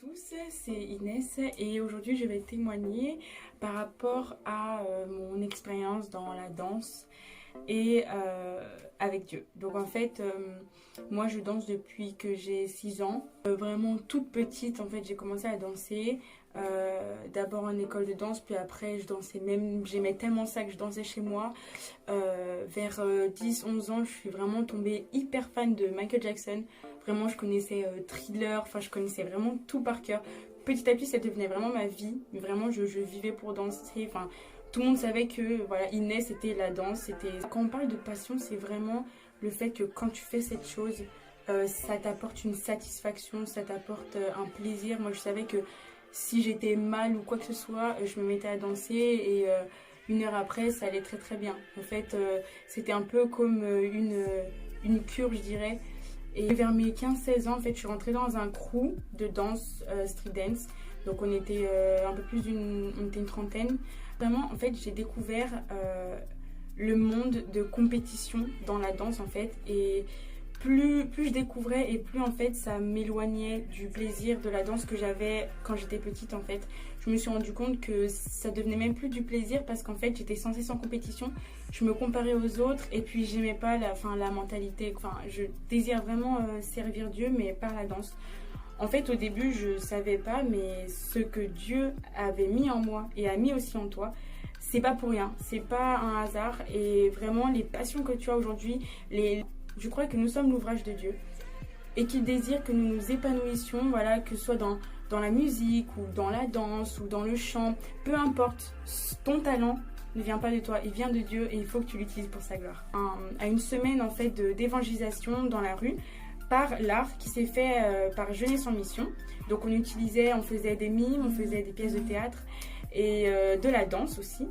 tous, c'est Inès et aujourd'hui je vais témoigner par rapport à mon expérience dans la danse et avec Dieu. Donc en fait, moi je danse depuis que j'ai 6 ans. Vraiment toute petite, en fait, j'ai commencé à danser. D'abord en école de danse, puis après je dansais même, j'aimais tellement ça que je dansais chez moi. Vers 10-11 ans, je suis vraiment tombée hyper fan de Michael Jackson. Vraiment, je connaissais Thriller, enfin je connaissais vraiment tout par cœur. Petit à petit, ça devenait vraiment ma vie. Vraiment, je vivais pour danser. Enfin, tout le monde savait que voilà, Inès, c'était la danse. Quand on parle de passion, c'est vraiment le fait que quand tu fais cette chose, ça t'apporte une satisfaction, ça t'apporte un plaisir. Moi, je savais que si j'étais mal ou quoi que ce soit, je me mettais à danser et une heure après, ça allait très très bien. En fait, c'était un peu comme une cure, je dirais. Et vers mes 15-16 ans, en fait, je suis rentrée dans un crew de danse, street dance. Donc on était un peu plus on était une trentaine. Vraiment, en fait, j'ai découvert le monde de compétition dans la danse, en fait. Et plus je découvrais et plus en fait ça m'éloignait du plaisir de la danse que j'avais quand j'étais petite en fait. Je me suis rendu compte que ça devenait même plus du plaisir parce qu'en fait j'étais sans cesse en compétition, je me comparais aux autres et puis j'aimais pas la mentalité, enfin je désire vraiment servir Dieu mais par la danse. En fait au début je savais pas mais ce que Dieu avait mis en moi et a mis aussi en toi, c'est pas pour rien, c'est pas un hasard et vraiment les passions que tu as aujourd'hui, je crois que nous sommes l'ouvrage de Dieu et qu'il désire que nous nous épanouissions, voilà, que ce soit dans la musique ou dans la danse ou dans le chant, peu importe, ton talent ne vient pas de toi, il vient de Dieu et il faut que tu l'utilises pour sa gloire. À une semaine en fait d'évangélisation dans la rue par l'art qui s'est fait par Jeunesse en Mission. Donc on faisait des mimes, on faisait des pièces de théâtre et de la danse aussi,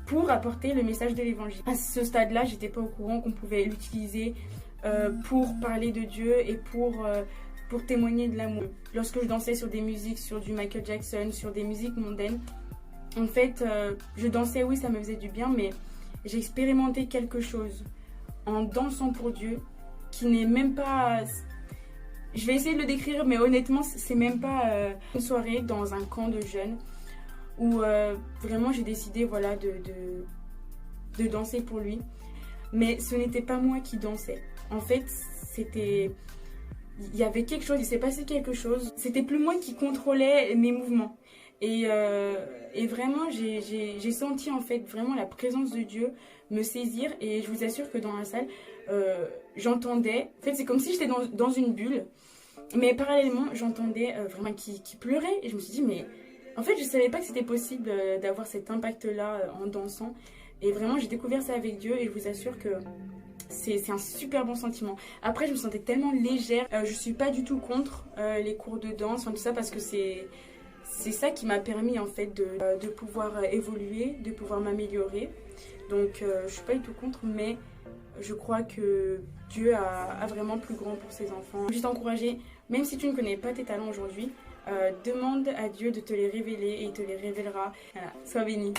pour apporter le message de l'évangile. À ce stade-là, j'étais pas au courant qu'on pouvait l'utiliser pour parler de Dieu et pour témoigner de l'amour. Lorsque je dansais sur des musiques, sur du Michael Jackson, sur des musiques mondaines, en fait, je dansais, oui, ça me faisait du bien, mais j'ai expérimenté quelque chose en dansant pour Dieu qui n'est même pas... Je vais essayer de le décrire, mais honnêtement, c'est même pas une soirée dans un camp de jeunes où vraiment j'ai décidé voilà, de danser pour lui. Mais ce n'était pas moi qui dansais. En fait, il y avait quelque chose, il s'est passé quelque chose. C'était plus moi qui contrôlais mes mouvements. Et vraiment, j'ai senti en fait vraiment la présence de Dieu me saisir. Et je vous assure que dans la salle, j'entendais... En fait, c'est comme si j'étais dans une bulle. Mais parallèlement, j'entendais vraiment qui pleurait. Et je me suis dit, mais... En fait, je ne savais pas que c'était possible d'avoir cet impact-là en dansant. Et vraiment, j'ai découvert ça avec Dieu et je vous assure que c'est un super bon sentiment. Après, je me sentais tellement légère. Je ne suis pas du tout contre les cours de danse, enfin, tout ça, parce que c'est ça qui m'a permis en fait de pouvoir évoluer, de pouvoir m'améliorer. Donc, je ne suis pas du tout contre, mais je crois que Dieu a vraiment plus grand pour ses enfants. Juste encourager, même si tu ne connais pas tes talents aujourd'hui, demande à Dieu de te les révéler et il te les révélera. Voilà, sois béni.